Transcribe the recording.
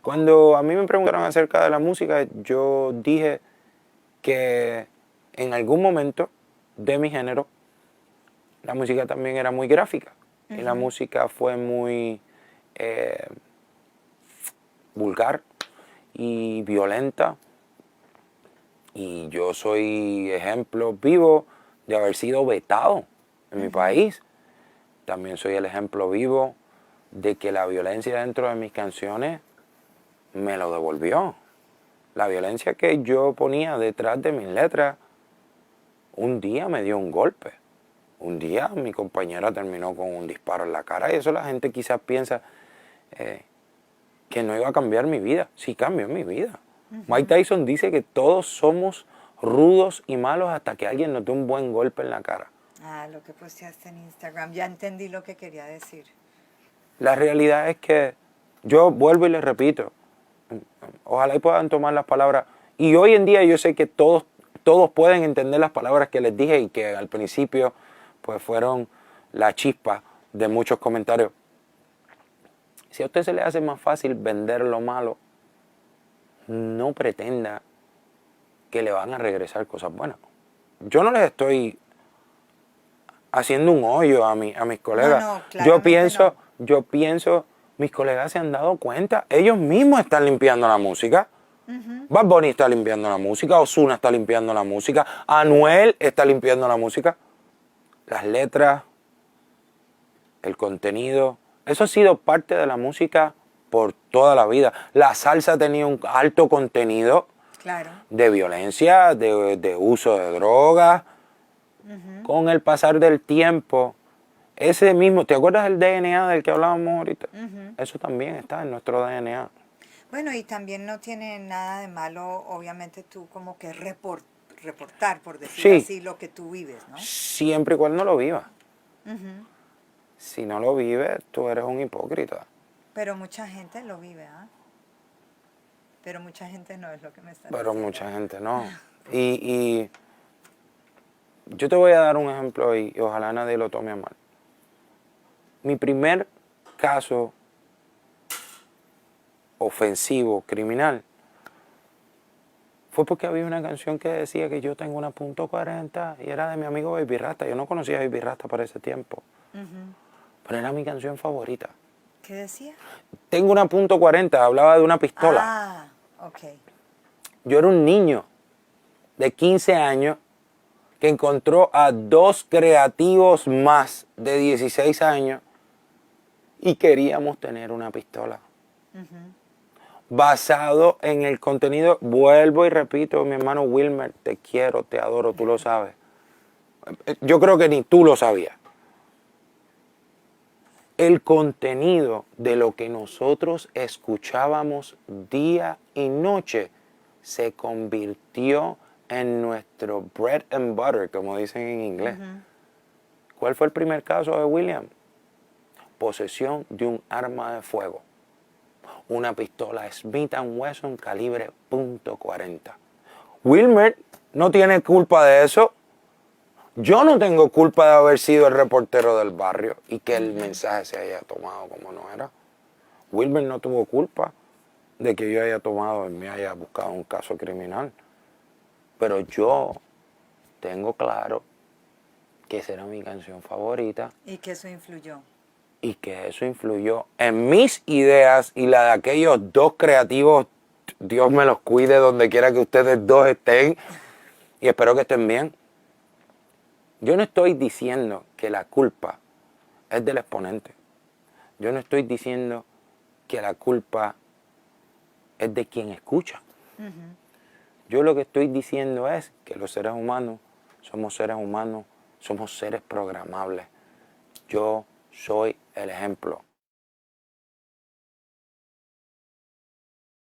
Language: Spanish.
Cuando a mí me preguntaron acerca de la música, yo dije que en algún momento de mi género, la música también era muy gráfica. Y la música fue muy vulgar y violenta. Y yo soy ejemplo vivo de haber sido vetado en mi país. También soy el ejemplo vivo de que la violencia dentro de mis canciones me lo devolvió. La violencia que yo ponía detrás de mis letras, un día me dio un golpe. Un día mi compañera terminó con un disparo en la cara y eso la gente quizás piensa que no iba a cambiar mi vida. Sí cambió mi vida. Mike Tyson dice que todos somos rudos y malos hasta que alguien nos dé un buen golpe en la cara. Ah, lo que posteaste en Instagram. Ya entendí lo que quería decir. La realidad es que yo vuelvo y les repito, ojalá y puedan tomar las palabras. Y hoy en día yo sé que todos pueden entender las palabras que les dije y que al principio pues fueron la chispa de muchos comentarios. Si a usted se le hace más fácil vender lo malo, no pretenda que le van a regresar cosas buenas. Yo no les estoy haciendo un hoyo a mis colegas. No, claramente yo pienso, mis colegas se han dado cuenta, ellos mismos están limpiando la música. Bad Bunny está limpiando la música, Ozuna está limpiando la música, Anuel está limpiando la música. Las letras, el contenido, eso ha sido parte de la música por toda la vida. La salsa ha tenido un alto contenido de violencia, de uso de drogas. Con el pasar del tiempo, ese mismo, ¿te acuerdas del DNA del que hablábamos ahorita? Eso también está en nuestro DNA. Bueno, y también no tiene nada de malo, obviamente, tú como que reportar, por decir así, lo que tú vives, ¿no? Siempre y cuando no lo vivas. Si no lo vives, tú eres un hipócrita. Pero mucha gente lo vive, ¿ah? Pero mucha gente no es lo que me está Pero diciendo. mucha gente no. Y yo te voy a dar un ejemplo y ojalá nadie lo tome a mal. Mi primer caso ofensivo, criminal, fue porque había una canción que decía que yo tengo una .40 y era de mi amigo Baby Rasta. Yo no conocía a Baby Rasta para ese tiempo. Pero era mi canción favorita. ¿Qué decía? Tengo una .40, hablaba de una pistola. Ah, ok. Yo era un niño de 15 años que encontró a dos creativos más de 16 años y queríamos tener una pistola. Basado en el contenido, vuelvo y repito, mi hermano Wilmer, te quiero, te adoro, tú lo sabes. Yo creo que ni tú lo sabías. El contenido de lo que nosotros escuchábamos día y noche se convirtió en nuestro bread and butter, como dicen en inglés. ¿Cuál fue el primer caso de William? Posesión de un arma de fuego. Una pistola Smith & Wesson calibre .40. Wilmer no tiene culpa de eso. Yo no tengo culpa de haber sido el reportero del barrio y que el mensaje se haya tomado como no era. Wilmer no tuvo culpa de que yo haya tomado y me haya buscado un caso criminal. Pero yo tengo claro que esa era mi canción favorita. Y que eso influyó. Y que eso influyó en mis ideas y la de aquellos dos creativos. Dios me los cuide donde quiera que ustedes dos estén. Y espero que estén bien. Yo no estoy diciendo que la culpa es del exponente. Yo no estoy diciendo que la culpa es de quien escucha. Yo lo que estoy diciendo es que los seres humanos, somos seres programables. Yo soy el ejemplo.